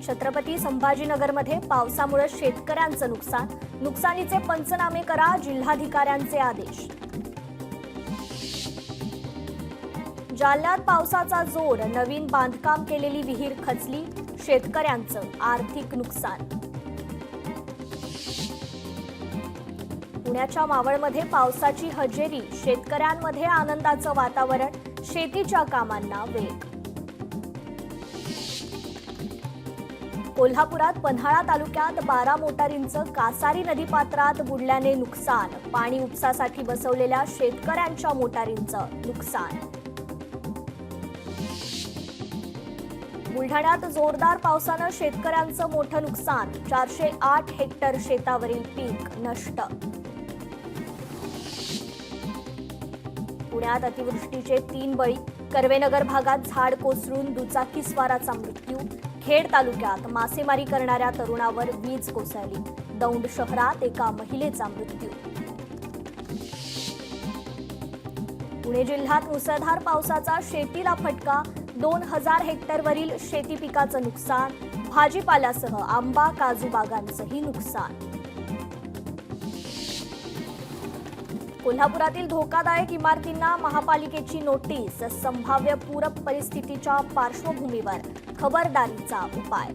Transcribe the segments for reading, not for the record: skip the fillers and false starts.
छत्रपती संभाजीनगरमध्ये पावसामुळे शेतकऱ्यांचं नुकसान, नुकसानीचे पंचनामे करा, जिल्हाधिकाऱ्यांचे आदेश। जालन्यात पावसाचा जोर, नवीन बांधकाम केलेली विहीर खचली, शेतकऱ्यांचं आर्थिक नुकसान। पुण्याच्या मावळमध्ये पावसाची हजेरी, शेतकऱ्यांमध्ये आनंदाचं वातावरण, शेतीच्या कामांना वेग। कोल्हापुरात पन्हाळा तालुक्यात 12 मोटारींचं कासारी नदीपात्रात बुडल्याने नुकसान, पाणी उपसासाठी बसवलेल्या शेतकऱ्यांच्या मोटारींचं नुकसान। बुलढाण्यात जोरदार पावसानं शेतकऱ्यांचं मोठं नुकसान, 408 हेक्टर शेतावरील पीक नष्ट। पुण्यात अतिवृष्टीचे 3 बळी, कर्वेनगर भागात झाड कोसळून दुचाकीस्वाराचा मृत्यू, खेड तालुक्यात मासेमारी करणाऱ्या तरुणावर वीज कोसळली, दौंड शहरात एका महिलेचा मृत्यू। पुणे जिल्ह्यात मुसळधार पावसाचा शेतीला फटका, 2000 हेक्टरवरील शेती पिकाचं नुकसान, भाजीपाल्यासह आंबा काजू बागांचंही नुकसान। कोल्हापुरातील धोकादायक इमारतींना महापालिकेची नोटीस, संभाव्य पूर परिस्थितीच्या पार्श्वभूमीवर खबरदारीचा उपाय।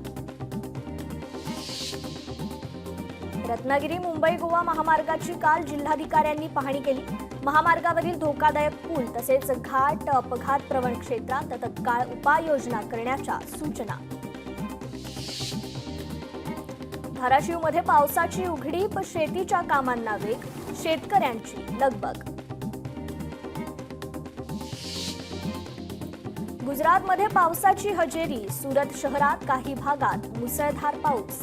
रत्नागिरी मुंबई गोवा महामार्गाची काल जिल्हाधिकाऱ्यांनी पाहणी केली, महामार्गावरील धोकादायक पूल तसेच घाट अपघात प्रवण क्षेत्रात तत्काळ उपाययोजना करण्याच्या सूचना। धाराशिवमध्ये पावसाची उघडीप, शेतीच्या कामांना वेग, शेतकऱ्यांची लगबग। गुजरातमध्ये पावसाची हजेरी, सुरत शहरात काही भागात मुसळधार पाऊस।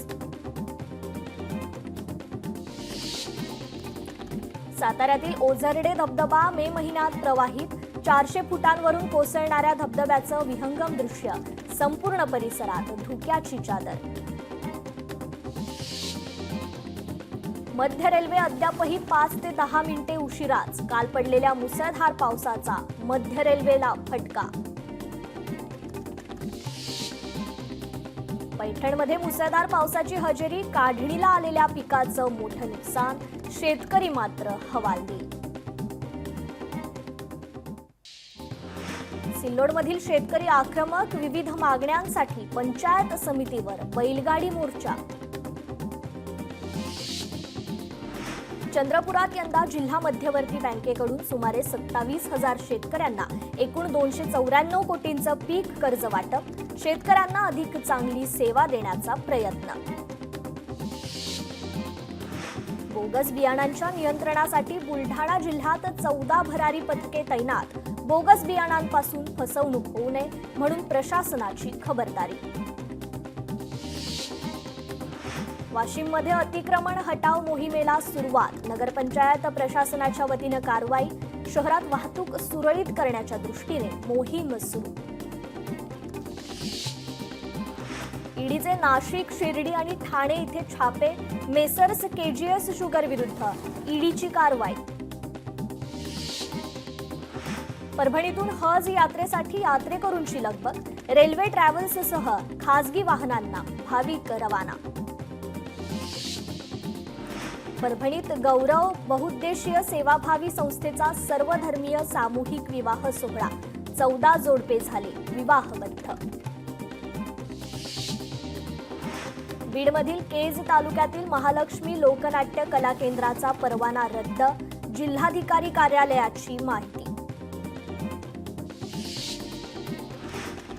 साताऱ्यातील ओझरडे धबधबा मे महिन्यात प्रवाहित, 400 फुटांवरून कोसळणाऱ्या धबधब्याचं विहंगम दृश्य, संपूर्ण परिसरात धुक्याची चादर। मध्य रेल्वे अद्यापही 5 ते 10 मिनिटे उशिराच, काल पडलेल्या मुसळधार पावसाचा मध्य रेल्वेला फटका। पैठणमध्ये मुसळधार पावसाची हजेरी, काढणीला आलेल्या पिकाचं मोठं नुकसान, शेतकरी मात्र हवालदिल। सिल्लोडमधील शेतकरी आक्रमक, विविध मागण्यांसाठी पंचायत समितीवर बैलगाडी मोर्चा। चंद्रपुरात यंदा जिल्हा मध्यवर्ती बँकेकडून सुमारे 27,000 शेतकऱ्यांना एकूण 294 कोटींचं पीक कर्ज वाटप, शेतकऱ्यांना अधिक चांगली सेवा देण्याचा प्रयत्न। बोगस बियाणांच्या नियंत्रणासाठी बुलढाणा जिल्ह्यात 14 भरारी पथके तैनात, बोगस बियाणांपासून फसवणूक होऊ नये म्हणून प्रशासनाची खबरदारी। वाशिममध्ये अतिक्रमण हटाव मोहिमेला सुरुवात, नगरपंचायत प्रशासनाच्या वतीनं कारवाई, शहरात वाहतूक सुरळीत करण्याच्या दृष्टीने मोहीम सुरू। ईडीचे नाशिक, शिर्डी आणि ठाणे इथे छापे, मेसर्स केजीएस शुगर विरुद्ध ईडीची कारवाई। परभणीतून हज यात्रेसाठी यात्रेकरूंची लगबग, रेल्वे ट्रॅव्हल्ससह खासगी वाहनांना भाविक रवाना। परभणीत गौरव बहुउद्देशीय सेवाभावी संस्थेचा सर्वधर्मीय सामूहिक विवाह सोहळा, 14 जोडपे झाले विवाहबद्ध। बीडमधील केज तालुक्यातील महालक्ष्मी लोकनाट्य कला केंद्राचा परवाना रद्द, जिल्हाधिकारी कार्यालयाची माहिती।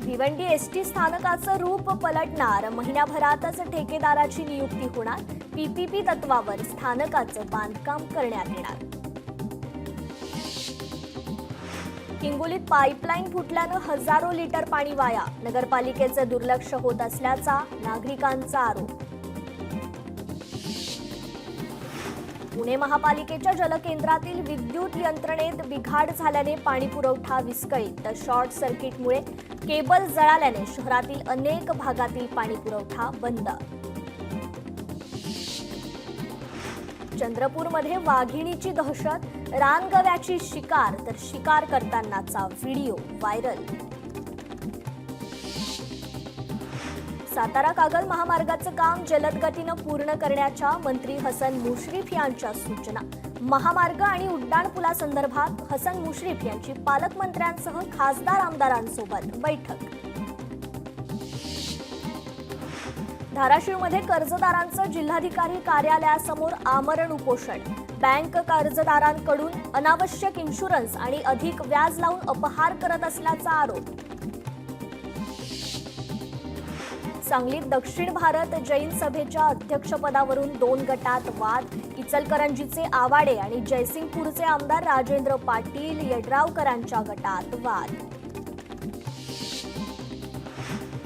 भिवंडी एसटी स्थानकाचं रूप पलटणार, महिन्याभरातच ठेकेदाराची नियुक्ती होणार, पीपीपी तत्वावर स्थानकाचं बांधकाम करण्यात येणार। हिंगोलीत पाईपलाईन फुटल्यानं हजारो लिटर पाणी वाया, नगरपालिकेचे दुर्लक्ष होत असल्याचा नागरिकांचा आरोप। पुणे महापालिकेच्या जलकेंद्रातील विद्युत यंत्रणेत बिघाड झाल्याने पाणी पुरवठा विस्कळीत, तर शॉर्ट सर्किटमुळे केबल जळाल्याने शहरातील अनेक भागातील पाणी पुरवठा बंद। चंद्रपूरमध्ये वाघिणीची दहशत, रानगव्याची शिकार तर शिकार करतानाचा व्हिडिओ व्हायरल। सातारा कागल महामार्गाचं काम जलद गतीनं पूर्ण करण्याच्या मंत्री हसन मुश्रीफ यांच्या सूचना. महामार्ग आणि उड्डाणपुलासंदर्भात हसन मुश्रीफ यांची पालकमंत्र्यांसह खासदार आमदारांसोबत बैठक. धाराशिवमध्ये कर्जदारांचं जिल्हाधिकारी कार्यालयासमोर आमरण उपोषण. बँक कर्जदारांकडून अनावश्यक इन्शुरन्स आणि अधिक व्याज लावून अपहार करत असल्याचा आरोप. सांगलीत दक्षिण भारत जैन सभेच्या अध्यक्षपदावरून 2 गटात वाद. इचलकरंजीचे आवाडे आणि जयसिंगपूरचे आमदार राजेंद्र पाटील यड्रावकरांच्या गटात वाद.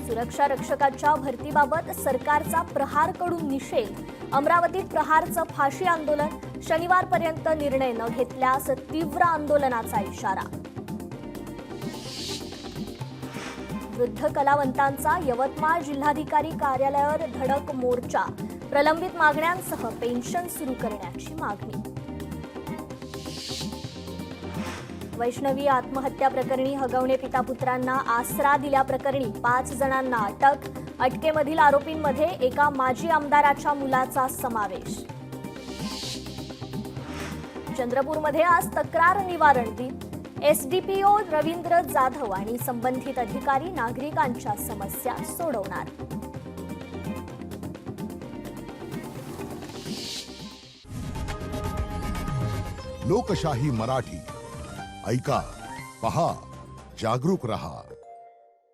सुरक्षा रक्षकाच्या भरतीबाबत सरकारचा प्रहारकडून निषेध. अमरावतीत प्रहारचं फाशी आंदोलन. शनिवारपर्यंत निर्णय न घेतल्यास तीव्र आंदोलनाचा इशारा. वृद्ध कलावंतांचा यवतमाळ जिल्हाधिकारी कार्यालयावर धडक मोर्चा. प्रलंबित मागण्यांसह पेन्शन सुरू करण्याची मागणी. वैष्णवी आत्महत्या प्रकरणी हगवणे पिता पुत्रांना आसरा दिल्याप्रकरणी 5 जणांना अटक. अटकेमधील आरोपींमध्ये एका माजी आमदाराच्या मुलाचा समावेश. चंद्रपूरमध्ये आज तक्रार निवारण दिन. एसडीपीओ रवींद्र जाधव आणि संबंधित अधिकारी नागरिकांच्या समस्या सोडवणार. लोकशाही मराठी ऐका, पहा, जागरूक रहा.